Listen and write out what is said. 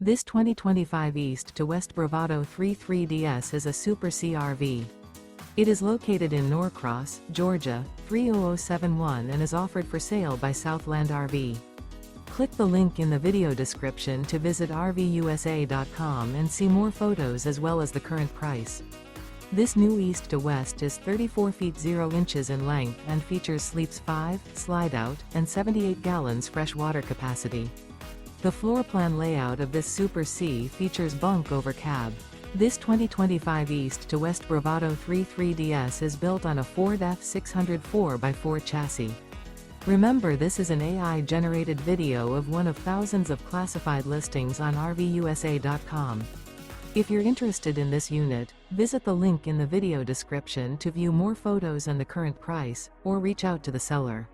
This 2025 East to West Bravado 33DS is a Super C RV. It is located in Norcross, Georgia, 30071 and is offered for sale by Southland RV. Click the link in the video description to visit RVUSA.com and see more photos as well as the current price. This new East to West is 34 feet 0 inches in length and features sleeps 5, slide-out, and 78 gallons fresh water capacity. The floor plan layout of this Super C features bunk over cab. This 2025 East to West Bravado 33DS is built on a Ford F600 4x4 chassis. Remember, this is an AI-generated video of one of thousands of classified listings on RVUSA.com. If you're interested in this unit, visit the link in the video description to view more photos and the current price, or reach out to the seller.